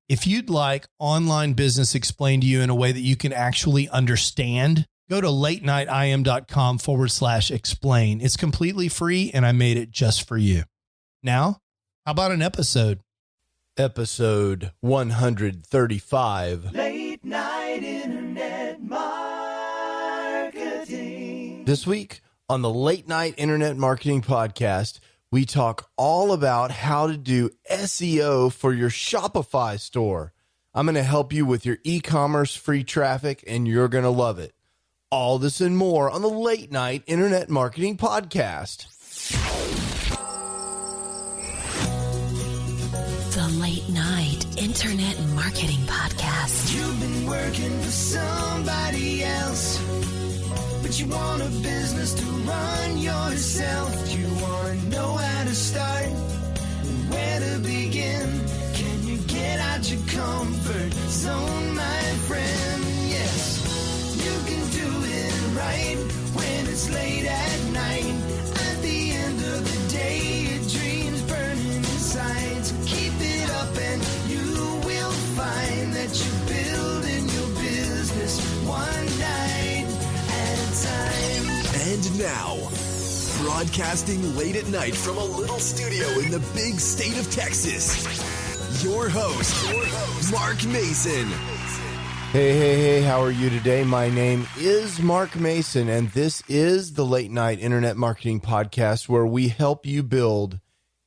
If you'd like online business explained to you in a way that you can actually understand, go to latenightim.com/explain. It's completely free, and I made it just for you. Now, how about an episode? Episode 135. Late Night Internet Marketing. This week on the Late Night Internet Marketing Podcast, we talk all about how to do SEO for your Shopify store. I'm going to help you with your e-commerce free traffic, and you're going to love it. All this and more on the Late Night Internet Marketing Podcast. The Late Night Internet Marketing Podcast. You've been working for somebody else, but you want a business to run yourself. You want to know how to start and where to begin. Can you get out your comfort zone, my friend? Yes, you can do it right when it's late at night. At the end of the day, your dreams burning inside. So keep it up and you will find that you're building your business one night at a time. And now, broadcasting late at night from a little studio in the big state of Texas, your host, Mark Mason. Hey, how are you today? My name is Mark Mason, and this is the Late Night Internet Marketing Podcast, where we help you build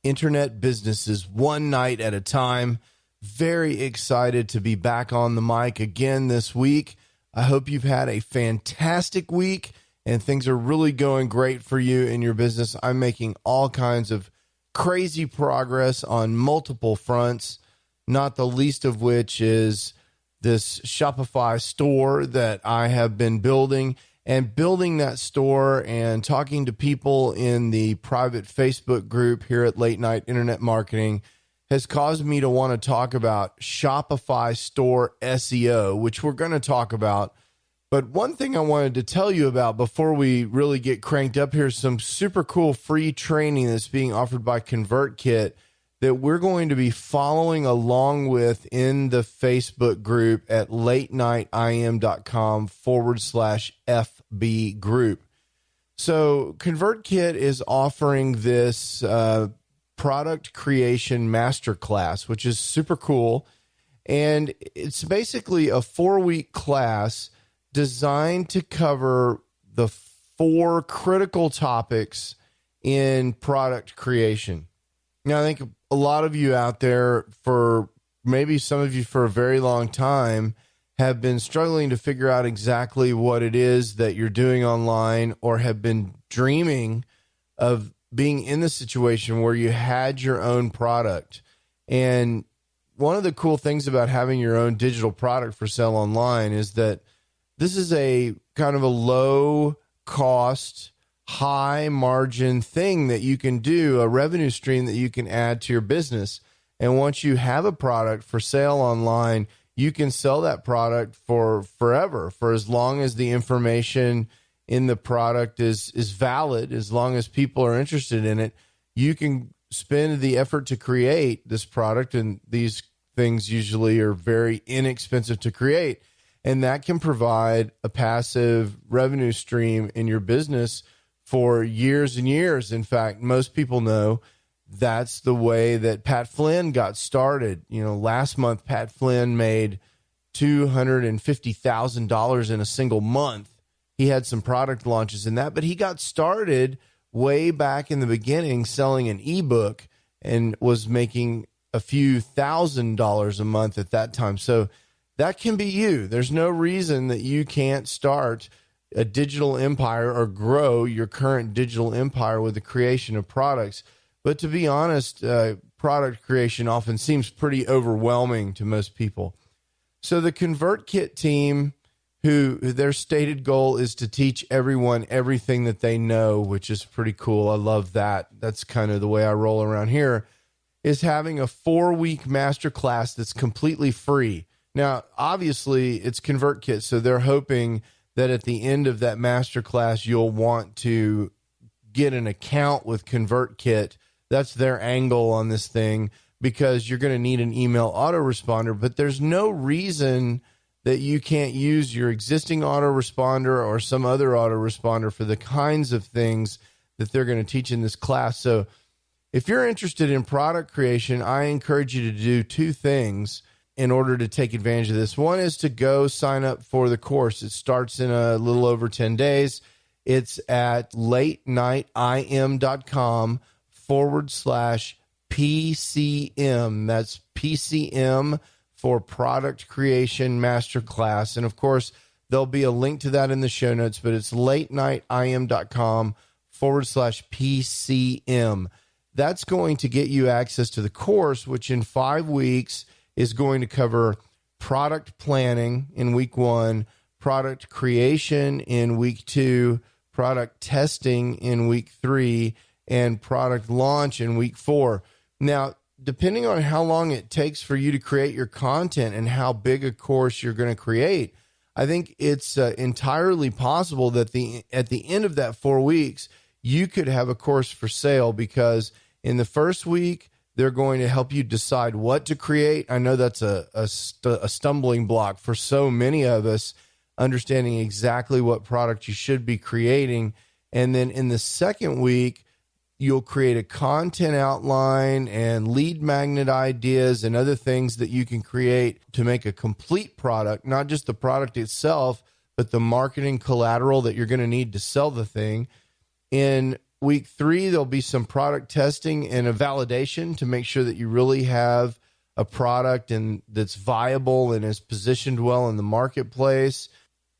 internet businesses one night at a time. Very excited to be back on the mic again this week. I hope you've had a fantastic week and things are really going great for you in your business. I'm making all kinds of crazy progress on multiple fronts, not the least of which is this Shopify store that I have been building. And building that store and talking to people in the private Facebook group here at Late Night Internet Marketing has caused me to want to talk about Shopify store SEO, which we're going to talk about. But one thing I wanted to tell you about before we really get cranked up here is some super cool free training that's being offered by ConvertKit that we're going to be following along with in the Facebook group at latenightim.com/FB group. So ConvertKit is offering this product creation masterclass, which is super cool. And it's basically a 4-week class designed to cover the 4 critical topics in product creation. Now, I think a lot of you out there, for maybe some of you for a very long time, have been struggling to figure out exactly what it is that you're doing online, or have been dreaming of being in the situation where you had your own product. And one of the cool things about having your own digital product for sale online is that this is a kind of a low cost, high margin thing that you can do, a revenue stream that you can add to your business. And once you have a product for sale online, you can sell that product for forever, for as long as the information in the product is valid, as long as people are interested in it. You can spend the effort to create this product, and these things usually are very inexpensive to create. And that can provide a passive revenue stream in your business for years and years. In fact, most people know that's the way that Pat Flynn got started. You know, last month, Pat Flynn made $250,000 in a single month. He had some product launches in that, but he got started way back in the beginning selling an ebook and was making a few $1,000s a month at that time. So that can be you. There's no reason that you can't start a digital empire or grow your current digital empire with the creation of products. But to be honest, product creation often seems pretty overwhelming to most people. So the ConvertKit team, who their stated goal is to teach everyone everything that they know, which is pretty cool. I love that. That's kind of the way I roll around here, is having a 4-week masterclass that's completely free. Now, obviously, it's ConvertKit, so they're hoping that at the end of that masterclass, you'll want to get an account with ConvertKit. That's their angle on this thing. because you're going to need an email autoresponder, but there's no reason that you can't use your existing autoresponder or some other autoresponder for the kinds of things that they're going to teach in this class. So if you're interested in product creation, I encourage you to do two things in order to take advantage of this. One is to go sign up for the course. It starts in a little over 10 days. It's at latenightim.com/PCM. That's PCM for Product Creation Masterclass. And of course, there'll be a link to that in the show notes, but it's latenightim.com/PCM. That's going to get you access to the course, which in 5 weeks is going to cover product planning in week 1, product creation in week 2, product testing in week 3, and product launch in week 4. Now, depending on how long it takes for you to create your content and how big a course you're going to create, I think it's entirely possible that at the end of that 4 weeks, you could have a course for sale, because in the first week, they're going to help you decide what to create. I know that's a stumbling block for so many of us, understanding exactly what product you should be creating. And then in the second week, you'll create a content outline and lead magnet ideas and other things that you can create to make a complete product, not just the product itself, but the marketing collateral that you're going to need to sell the thing. In week 3, there'll be some product testing and a validation to make sure that you really have a product and that's viable and is positioned well in the marketplace.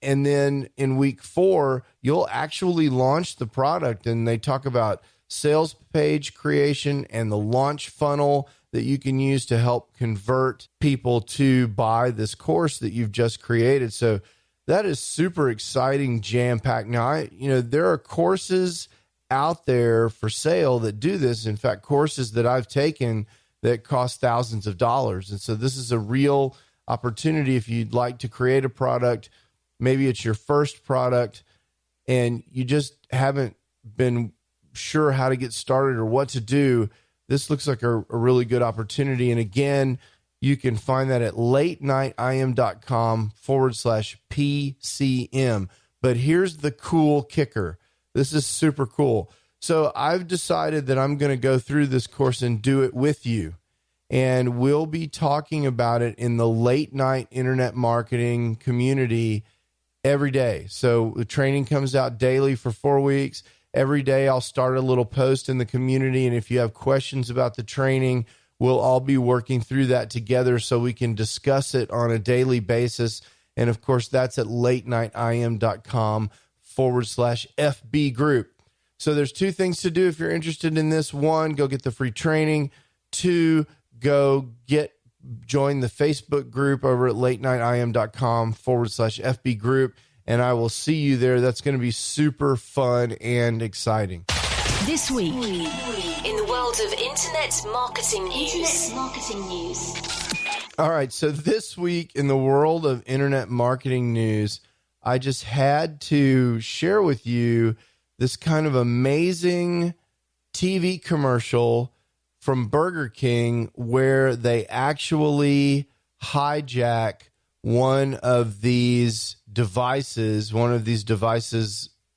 And then in week 4, you'll actually launch the product, and they talk about sales page creation and the launch funnel that you can use to help convert people to buy this course that you've just created. So that is super exciting, jam-packed. Now, there are courses out there for sale that do this. In fact, courses that I've taken that cost thousands of dollars. And so this is a real opportunity if you'd like to create a product. Maybe it's your first product and you just haven't been sure how to get started or what to do. This looks like a really good opportunity. And again, you can find that at latenightim.com/PCM. But here's the cool kicker. This is super cool. So I've decided that I'm going to go through this course and do it with you. And we'll be talking about it in the late night internet marketing community every day. So the training comes out daily for 4 weeks. Every day I'll start a little post in the community. And if you have questions about the training, we'll all be working through that together so we can discuss it on a daily basis. And of course, that's at latenightim.com/FB group. So there's 2 things to do if you're interested in this. 1, go get the free training. 2, go join the Facebook group over at latenightim.com/FB group. And I will see you there. That's going to be super fun and exciting. This week, in the world of internet marketing news. All right. So this week in the world of internet marketing news, I just had to share with you this kind of amazing TV commercial from Burger King where they actually hijack one of these devices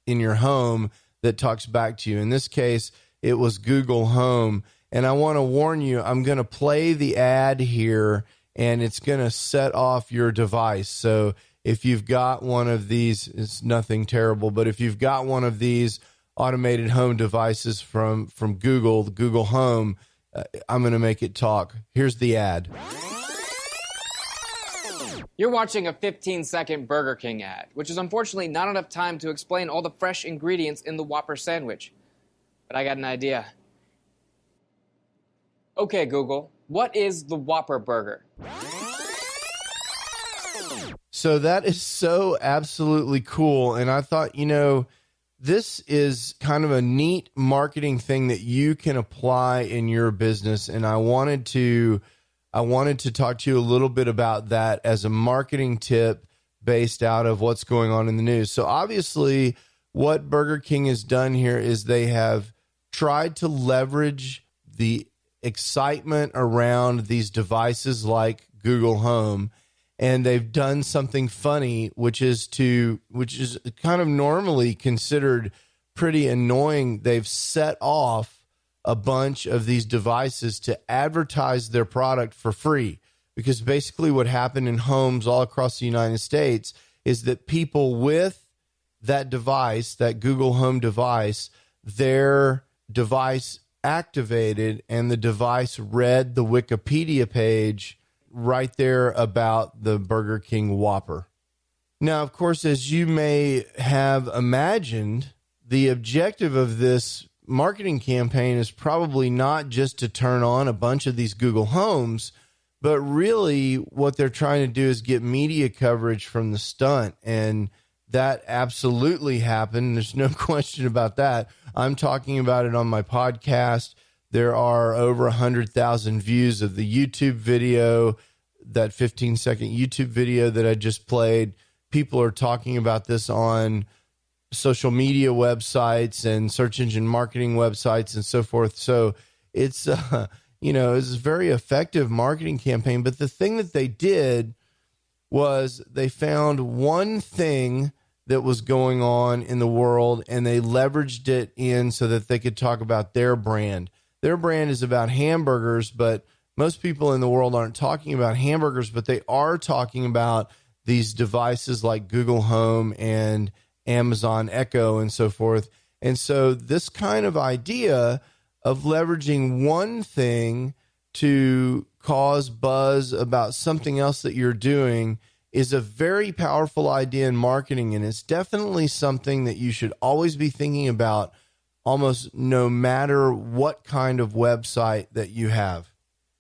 in your home that talks back to you. In this case, it was Google Home. And I want to warn you, I'm going to play the ad here, and it's going to set off your device. So if you've got one of these, it's nothing terrible, but if you've got one of these automated home devices from Google, the Google Home, I'm going to make it talk. Here's the ad. You're watching a 15-second Burger King ad, which is unfortunately not enough time to explain all the fresh ingredients in the Whopper sandwich. But I got an idea. Okay, Google, what is the Whopper burger? So that is so absolutely cool. And I thought, this is kind of a neat marketing thing that you can apply in your business. And I wanted to talk to you a little bit about that as a marketing tip based out of what's going on in the news. So obviously what Burger King has done here is they have tried to leverage the excitement around these devices like Google Home, and they've done something funny, which is kind of normally considered pretty annoying. They've set off a bunch of these devices to advertise their product for free, because basically what happened in homes all across the United States is that people with that device, that Google Home device, their device activated and the device read the Wikipedia page right there about the Burger King Whopper. Now, of course, as you may have imagined, the objective of this marketing campaign is probably not just to turn on a bunch of these Google Homes, but really what they're trying to do is get media coverage from the stunt. And that absolutely happened. There's no question about that. I'm talking about it on my podcast. There are over 100,000 views of the YouTube video, that 15-second YouTube video that I just played. People are talking about this on social media websites and search engine marketing websites and so forth. So it's, it's a very effective marketing campaign. But the thing that they did was they found one thing that was going on in the world, and they leveraged it in so that they could talk about their brand. Their brand is about hamburgers, but most people in the world aren't talking about hamburgers, but they are talking about these devices like Google Home and Amazon Echo and so forth. And so this kind of idea of leveraging one thing to cause buzz about something else that you're doing is a very powerful idea in marketing. And it's definitely something that you should always be thinking about, almost no matter what kind of website that you have.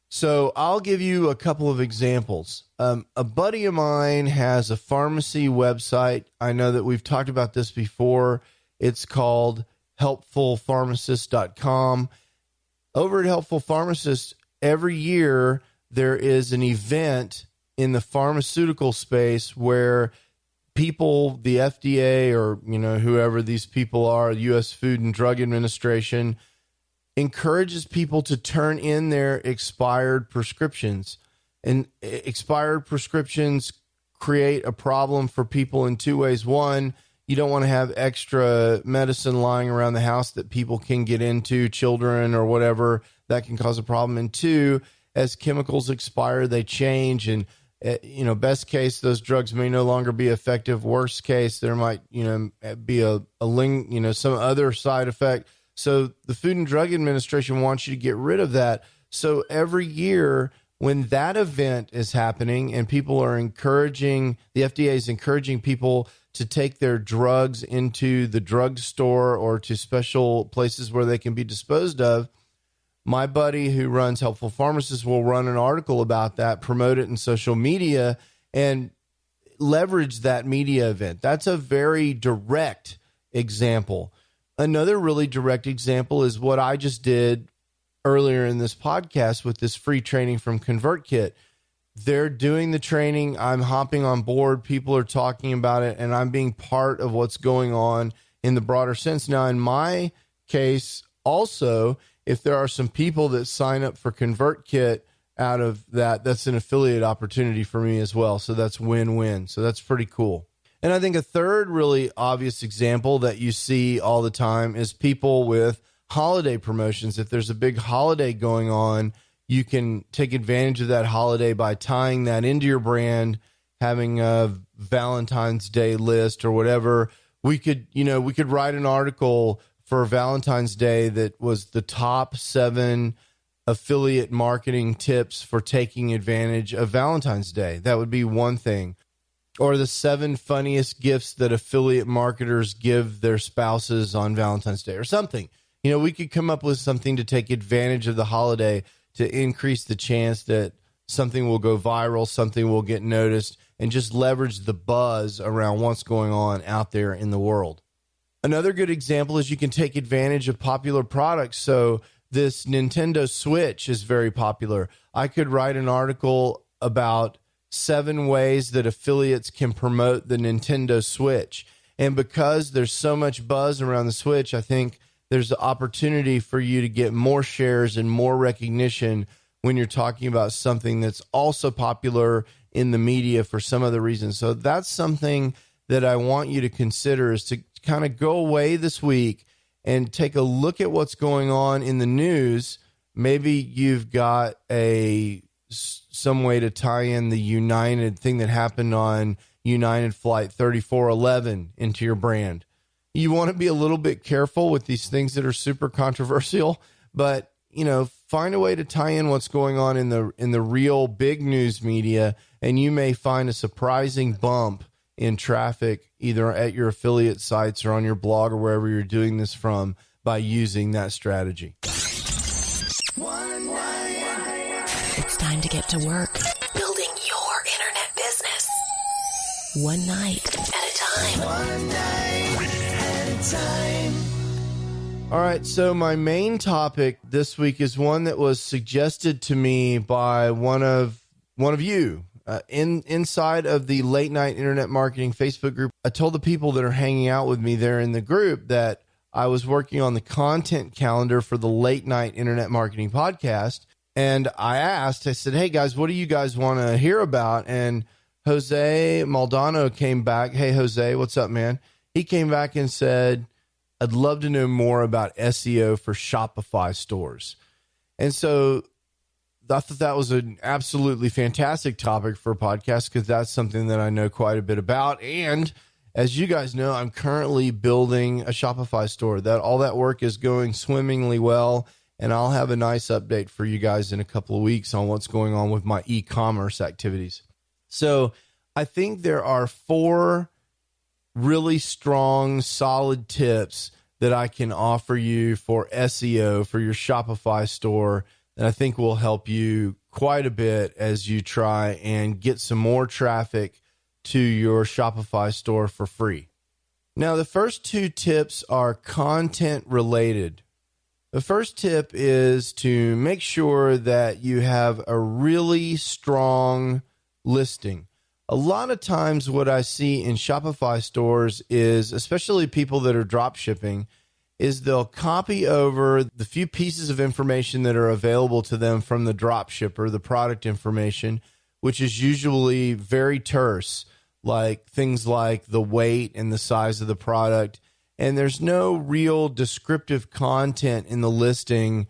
So I'll give you a couple of examples. A buddy of mine has a pharmacy website. I know that we've talked about this before. It's called helpfulpharmacist.com. Over at Helpful Pharmacist, every year there is an event in the pharmaceutical space where people, the FDA or whoever these people are, U.S. Food and Drug Administration, encourages people to turn in their expired prescriptions. And expired prescriptions create a problem for people in two ways. One, you don't want to have extra medicine lying around the house that people can get into, children or whatever, that can cause a problem. And two, as chemicals expire, they change. And, best case, those drugs may no longer be effective. Worst case, there might, be some other side effect. So the Food and Drug Administration wants you to get rid of that. So every year when that event is happening and people are the FDA is encouraging people to take their drugs into the drugstore or to special places where they can be disposed of, my buddy who runs Helpful Pharmacist will run an article about that, promote it in social media, and leverage that media event. That's a very direct example. Another really direct example is what I just did earlier in this podcast with this free training from ConvertKit. They're doing the training. I'm hopping on board. People are talking about it, and I'm being part of what's going on in the broader sense. Now, in my case, also, if there are some people that sign up for ConvertKit out of that, that's an affiliate opportunity for me as well. So that's win-win. So that's pretty cool. And I think a third really obvious example that you see all the time is people with holiday promotions. If there's a big holiday going on, you can take advantage of that holiday by tying that into your brand, having a Valentine's Day list or whatever. We could write an article for Valentine's Day that was the top 7 affiliate marketing tips for taking advantage of Valentine's Day. That would be one thing. Or the 7 funniest gifts that affiliate marketers give their spouses on Valentine's Day or something. We could come up with something to take advantage of the holiday to increase the chance that something will go viral, something will get noticed, and just leverage the buzz around what's going on out there in the world. Another good example is you can take advantage of popular products. So this Nintendo Switch is very popular. I could write an article about 7 ways that affiliates can promote the Nintendo Switch. And because there's so much buzz around the Switch, I think there's the opportunity for you to get more shares and more recognition when you're talking about something that's also popular in the media for some other reason. So that's something that I want you to consider, is to kind of go away this week and take a look at what's going on in the news. Maybe you've got some way to tie in the United thing that happened on United Flight 3411 into your brand. You want to be a little bit careful with these things that are super controversial, but find a way to tie in what's going on in the real big news media, and you may find a surprising bump in traffic either at your affiliate sites or on your blog or wherever you're doing this from by using that strategy. It's time to get to work building your internet business. One night at a time. One night at a time. All right, so my main topic this week is one that was suggested to me by one of you inside of the Late Night Internet Marketing Facebook group. I told the people that are hanging out with me there in the group that I was working on the content calendar for the Late Night Internet Marketing podcast, and I said, hey guys, what do you guys want to hear about? And Jose Maldonado came back. Hey, Jose, what's up, man? He came back and said, I'd love to know more about SEO for Shopify stores. And so I thought that was an absolutely fantastic topic for a podcast, because that's something that I know quite a bit about. And as you guys know, I'm currently building a Shopify store. All that work is going swimmingly well, and I'll have a nice update for you guys in a couple of weeks on what's going on with my e-commerce activities. So I think there are 4 really strong, solid tips that I can offer you for SEO for your Shopify store that I think will help you quite a bit as you try and get some more traffic to your Shopify store for free. Now, the first 2 tips are content related. The first tip is to make sure that you have a really strong listing. A lot of times what I see in Shopify stores is, especially people that are drop shipping, is they'll copy over the few pieces of information that are available to them from the drop shipper, the product information, which is usually very terse, like things like the weight and the size of the product. And there's no real descriptive content in the listing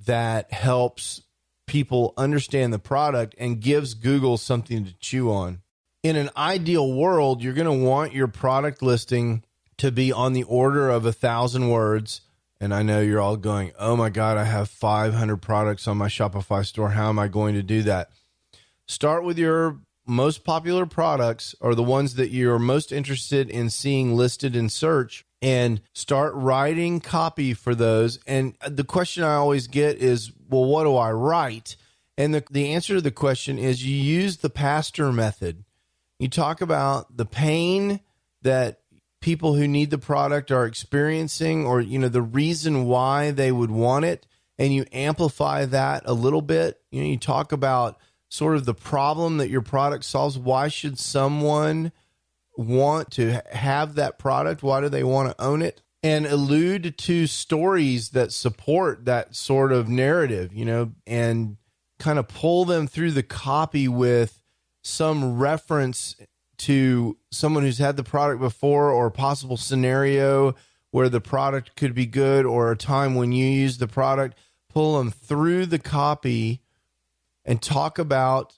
that helps people understand the product and gives Google something to chew on. In an ideal world, you're going to want your product listing to be on the order of 1,000 words. And I know you're all going, oh my God, I have 500 products on my Shopify store. How am I going to do that? Start with your most popular products, or the ones that you're most interested in seeing listed in search, and start writing copy for those. And the question I always get is, well, what do I write? And the answer to the question is you use the pastor method. You talk about the pain that people who need the product are experiencing, or, the reason why they would want it, and you amplify that a little bit. You talk about sort of the problem that your product solves. Why should someone want to have that product? Why do they want to own it? And allude to stories that support that sort of narrative, and kind of pull them through the copy with some reference to someone who's had the product before, or a possible scenario where the product could be good, or a time when you use the product. Pull them through the copy and talk about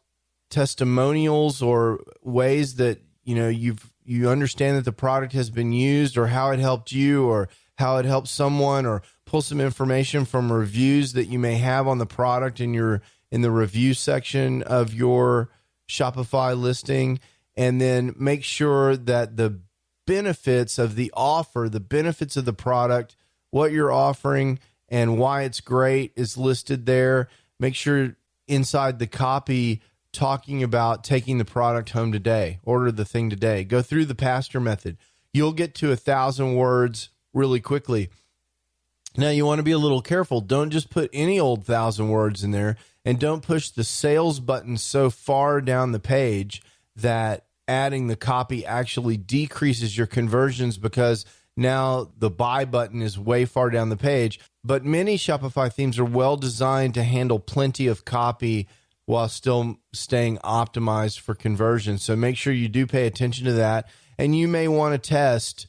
testimonials or ways that you understand that the product has been used, or how it helped you, or how it helped someone, or pull some information from reviews that you may have on the product in the review section of your Shopify listing. And then make sure that the benefits of the offer, the benefits of the product, what you're offering and why it's great is listed there. Make sure inside the copy talking about taking the product home today, order the thing today. Go through the pastor method. You'll get to 1,000 words really quickly. Now, you want to be a little careful. Don't just put any old 1,000 words in there, and don't push the sales button so far down the page that adding the copy actually decreases your conversions, because Now the buy button is way far down the page, but many Shopify themes are well designed to handle plenty of copy while still staying optimized for conversion. So make sure you do pay attention to that. And you may want to test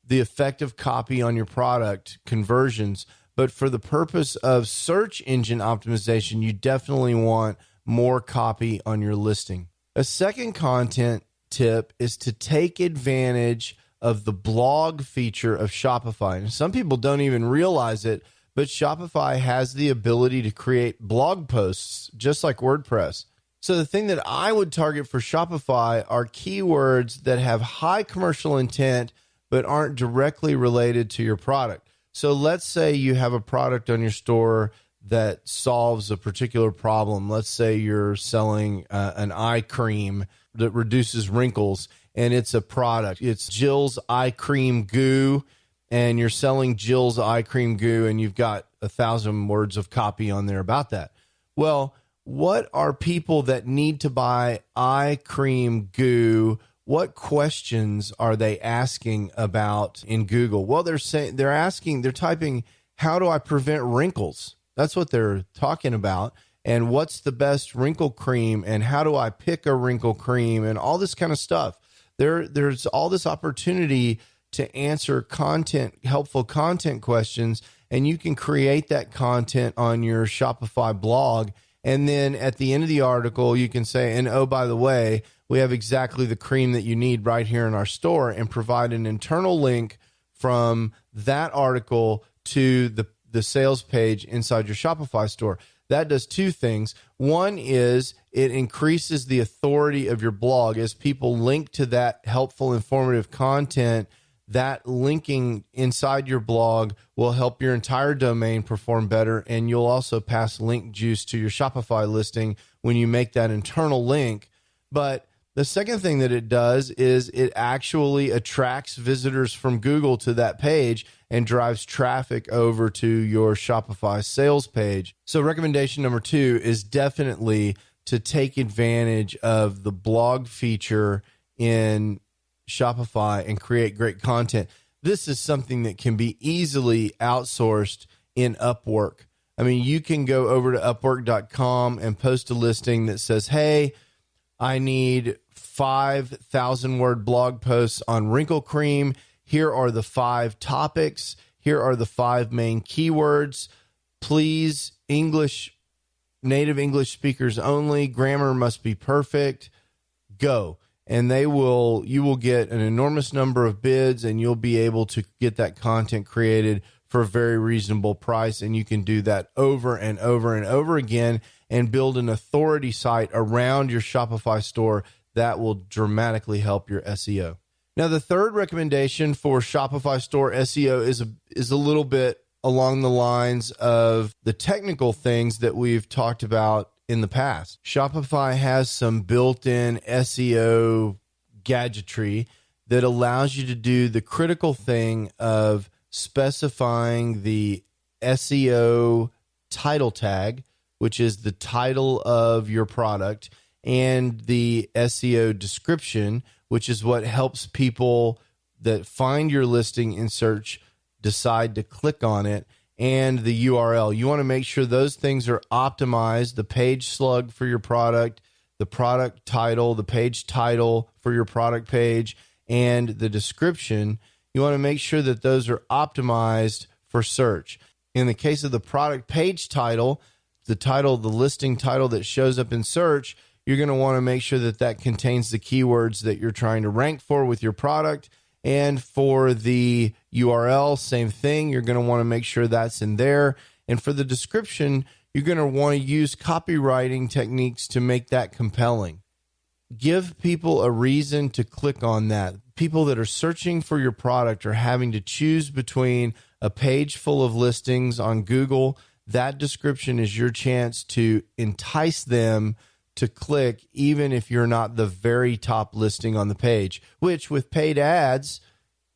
the effect of copy on your product conversions. But for the purpose of search engine optimization, you definitely want more copy on your listing. A second content tip is to take advantage of the blog feature of Shopify. And some people don't even realize it, but Shopify has the ability to create blog posts just like WordPress. So the thing that I would target for Shopify are keywords that have high commercial intent but aren't directly related to your product. So let's say you have a product on your store that solves a particular problem. Let's say you're selling an eye cream that reduces wrinkles, and it's a product. It's Jill's Eye Cream Goo, and you're selling Jill's Eye Cream Goo, and you've got 1,000 words of copy on there about that. Well, what are people that need to buy eye cream goo? What questions are they asking about in Google? Well, they're typing, how do I prevent wrinkles? That's what they're talking about. And what's the best wrinkle cream? And how do I pick a wrinkle cream? And all this kind of stuff. There's all this opportunity to answer helpful content questions. And you can create that content on your Shopify blog. And then at the end of the article, you can say, and oh, by the way, we have exactly the cream that you need right here in our store, and provide an internal link from that article to the sales page inside your Shopify store. That does two things. One is it increases the authority of your blog as people link to that helpful, informative content. That linking inside your blog will help your entire domain perform better, and you'll also pass link juice to your Shopify listing when you make that internal link. But the second thing that it does is it actually attracts visitors from Google to that page and drives traffic over to your Shopify sales page. So recommendation number 2 is definitely to take advantage of the blog feature in Shopify and create great content. This is something that can be easily outsourced in Upwork. I mean, you can go over to Upwork.com and post a listing that says, hey, I need 5,000 word blog posts on wrinkle cream. Here are the 5 topics. Here are the 5 main keywords. Please, native English speakers only. Grammar must be perfect. Go. And you will get an enormous number of bids, and you'll be able to get that content created for a very reasonable price. And you can do that over and over and over again and build an authority site around your Shopify store that will dramatically help your SEO. Now, the third recommendation for Shopify store SEO is a little bit along the lines of the technical things that we've talked about in the past. Shopify has some built-in SEO gadgetry that allows you to do the critical thing of specifying the SEO title tag, which is the title of your product, and the SEO description, which is what helps people that find your listing in search decide to click on it, and the URL. You want to make sure those things are optimized, the page slug for your product, the product title, the page title for your product page, and the description. You want to make sure that those are optimized for search. In the case of the product page title, the listing title that shows up in search, you're going to want to make sure that that contains the keywords that you're trying to rank for with your product. And for the URL, same thing. You're going to want to make sure that's in there. And for the description, you're going to want to use copywriting techniques to make that compelling. Give people a reason to click on that. People that are searching for your product are having to choose between a page full of listings on Google. That description is your chance to entice them to click, even if you're not the very top listing on the page, which with paid ads,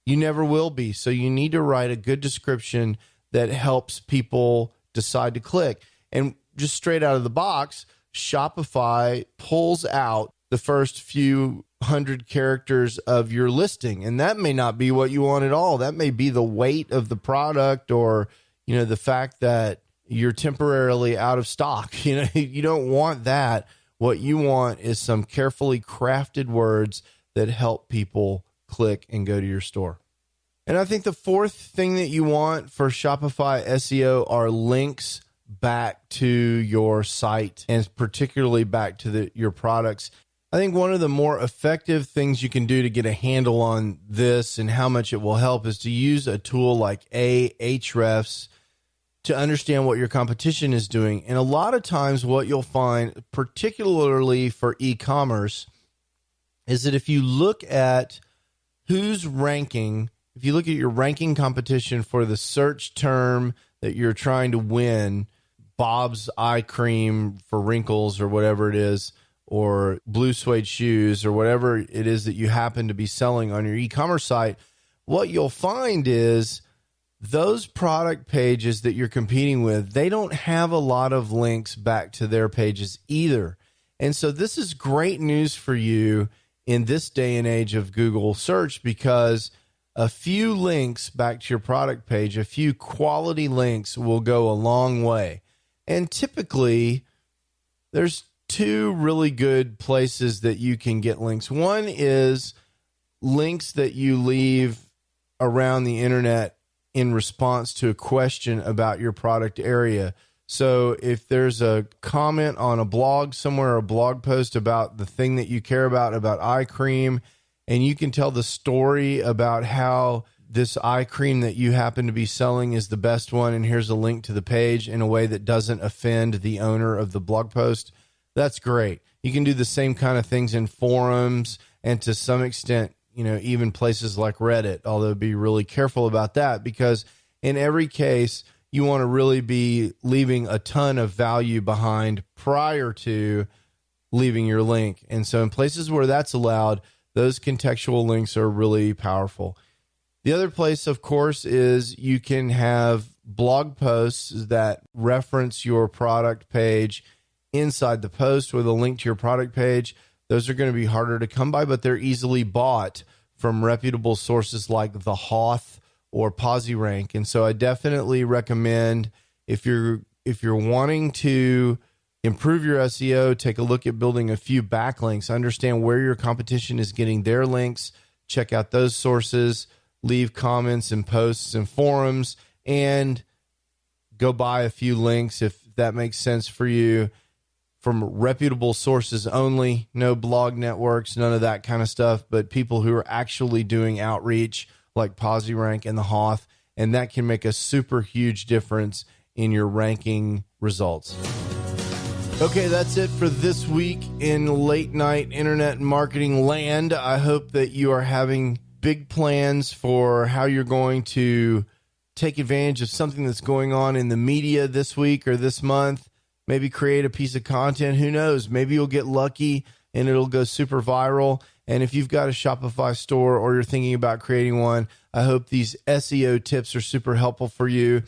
you never will be. So you need to write a good description that helps people decide to click. And just straight out of the box, Shopify pulls out the first few hundred characters of your listing. And that may not be what you want at all. That may be the weight of the product, or, the fact that you're temporarily out of stock. You don't want that. What you want is some carefully crafted words that help people click and go to your store. And I think the fourth thing that you want for Shopify SEO are links back to your site, and particularly back to your products. I think one of the more effective things you can do to get a handle on this and how much it will help is to use a tool like Ahrefs to understand what your competition is doing. And a lot of times what you'll find, particularly for e-commerce, is that if you look at who's ranking, if you look at your ranking competition for the search term that you're trying to win, Bob's eye cream for wrinkles or whatever it is, or blue suede shoes or whatever it is that you happen to be selling on your e-commerce site, what you'll find is those product pages that you're competing with, they don't have a lot of links back to their pages either. And so this is great news for you in this day and age of Google search, because a few links back to your product page, a few quality links will go a long way. And typically, there's two really good places that you can get links. One is links that you leave around the internet in response to a question about your product area. So if there's a comment on a blog somewhere, a blog post about the thing that you care about eye cream, and you can tell the story about how this eye cream that you happen to be selling is the best one, and here's a link to the page in a way that doesn't offend the owner of the blog post, that's great. You can do the same kind of things in forums, and to some extent, even places like Reddit, although be really careful about that, because in every case, you want to really be leaving a ton of value behind prior to leaving your link. And so in places where that's allowed, those contextual links are really powerful. The other place, of course, is you can have blog posts that reference your product page inside the post with a link to your product page. Those are going to be harder to come by, but they're easily bought from reputable sources like The Hoth or PosiRank. And so I definitely recommend, if you're wanting to improve your SEO, take a look at building a few backlinks, understand where your competition is getting their links, check out those sources, leave comments and posts and forums, and go buy a few links if that makes sense for you, from reputable sources only, no blog networks, none of that kind of stuff, but people who are actually doing outreach like PosiRank and The Hoth, and that can make a super huge difference in your ranking results. Okay, that's it for this week in late night internet marketing land. I hope that you are having big plans for how you're going to take advantage of something that's going on in the media this week or this month. Maybe create a piece of content. Who knows? Maybe you'll get lucky and it'll go super viral. And if you've got a Shopify store or you're thinking about creating one, I hope these SEO tips are super helpful for you.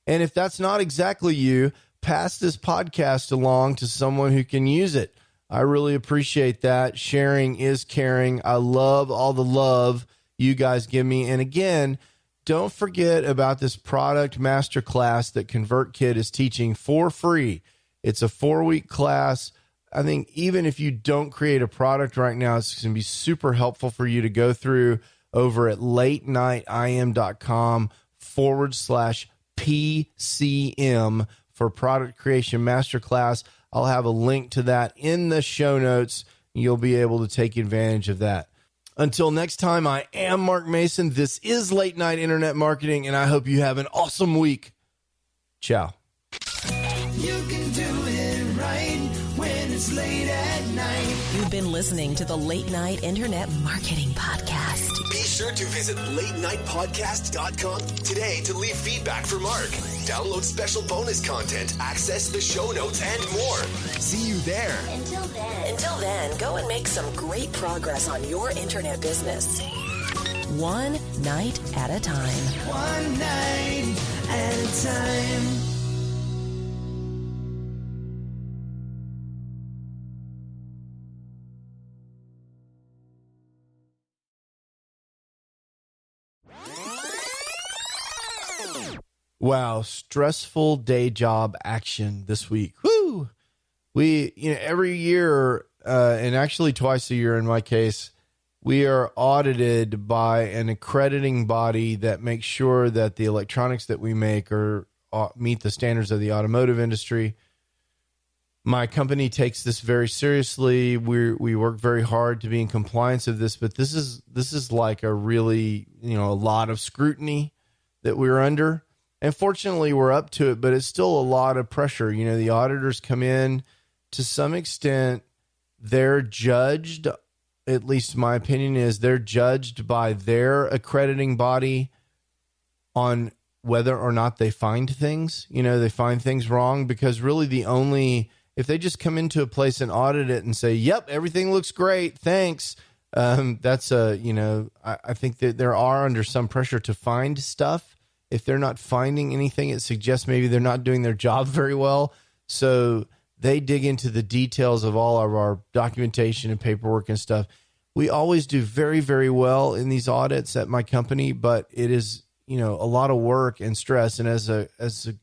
And if that's not exactly you, pass this podcast along to someone who can use it. I really appreciate that. Sharing is caring. I love all the love you guys give me. And again, don't forget about this product masterclass that ConvertKit is teaching for free. It's a 4-week class. I think even if you don't create a product right now, it's going to be super helpful for you to go through over at latenightim.com/PCM for product creation masterclass. I'll have a link to that in the show notes. You'll be able to take advantage of that. Until next time, I am Mark Mason. This is Late Night Internet Marketing, and I hope you have an awesome week. Ciao. You can do it right when it's late at night. You've been listening to the Late Night Internet Marketing Podcast. Be sure to visit latenightpodcast.com today to leave feedback for Mark. Download special bonus content, access the show notes, and more. See you there. Until then, go and make some great progress on your internet business. One night at a time. One night at a time. Wow, stressful day job action this week. Woo! We, every year, and actually twice a year in my case, we are audited by an accrediting body that makes sure that the electronics that we make meet the standards of the automotive industry. My company takes this very seriously. We work very hard to be in compliance of this, but this is like a really, a lot of scrutiny that we're under. And fortunately, we're up to it, but it's still a lot of pressure. The auditors come in, to some extent, they're judged, at least my opinion is, they're judged by their accrediting body on whether or not they find things. They find things wrong, because really if they just come into a place and audit it and say, yep, everything looks great, thanks. That's I think that there are under some pressure to find stuff. If they're not finding anything, it suggests maybe they're not doing their job very well. So they dig into the details of all of our documentation and paperwork and stuff. We always do very, very well in these audits at my company, but it is, a lot of work and stress. And as a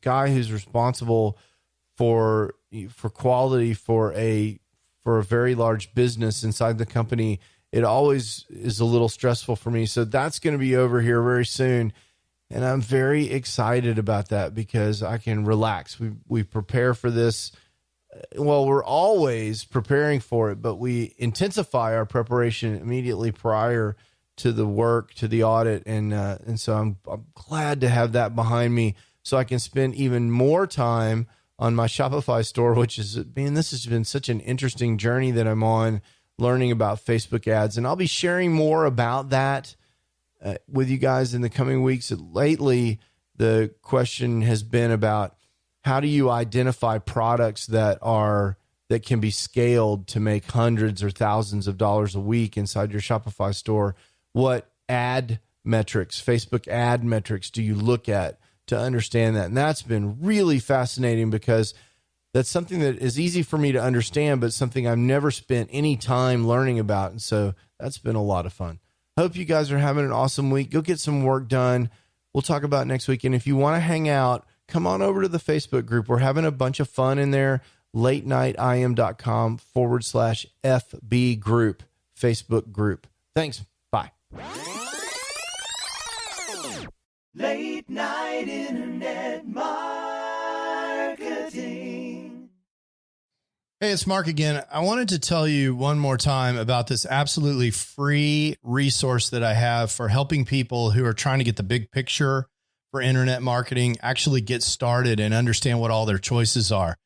guy who's responsible for quality for a very large business inside the company, it always is a little stressful for me. So that's going to be over here very soon. And I'm very excited about that, because I can relax. We prepare for this. Well, we're always preparing for it, but we intensify our preparation immediately prior to the work, to the audit. And so I'm glad to have that behind me, so I can spend even more time on my Shopify store, which is, this has been such an interesting journey that I'm on, learning about Facebook ads. And I'll be sharing more about that with you guys in the coming weeks. Lately, the question has been about, how do you identify products that can be scaled to make hundreds or thousands of dollars a week inside your Shopify store? What ad metrics, Facebook ad metrics, do you look at to understand that? And that's been really fascinating, because that's something that is easy for me to understand, but something I've never spent any time learning about. And so that's been a lot of fun. Hope you guys are having an awesome week. Go get some work done. We'll talk about it next week. And if you want to hang out, come on over to the Facebook group. We're having a bunch of fun in there. LateNightIM.com/FB group, Facebook group. Thanks. Bye. Late Night Internet Marketing. Hey, it's Mark again. I wanted to tell you one more time about this absolutely free resource that I have for helping people who are trying to get the big picture for internet marketing, actually get started and understand what all their choices are.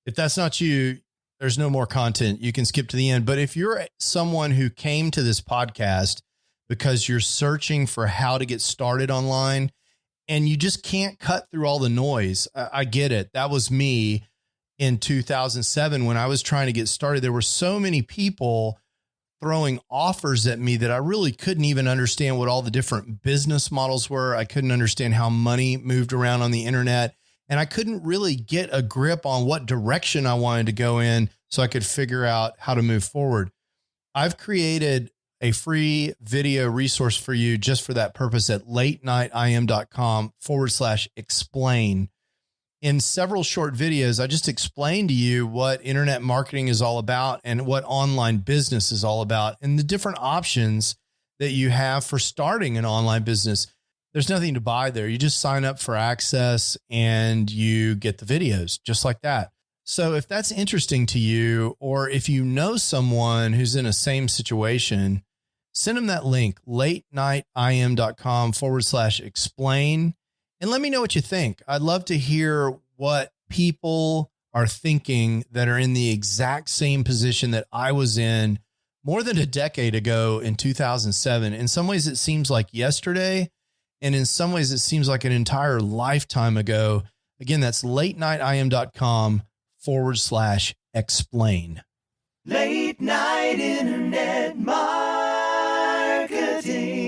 If that's not you, there's no more content. You can skip to the end. But if you're someone who came to this podcast because you're searching for how to get started online and you just can't cut through all the noise, I get it. That was me in 2007 when I was trying to get started. There were so many people throwing offers at me that I really couldn't even understand what all the different business models were. I couldn't understand how money moved around on the internet, and I couldn't really get a grip on what direction I wanted to go in so I could figure out how to move forward. I've created a free video resource for you just for that purpose at LateNightIM.com/explain. In several short videos, I just explained to you what internet marketing is all about and what online business is all about and the different options that you have for starting an online business. There's nothing to buy there. You just sign up for access and you get the videos just like that. So if that's interesting to you, or if you know someone who's in a same situation, send them that link, LateNightIM.com/explain. And let me know what you think. I'd love to hear what people are thinking that are in the exact same position that I was in more than a decade ago in 2007. In some ways, it seems like yesterday. And in some ways, it seems like an entire lifetime ago. Again, that's LateNightIM.com/explain. Late Night Internet Marketing.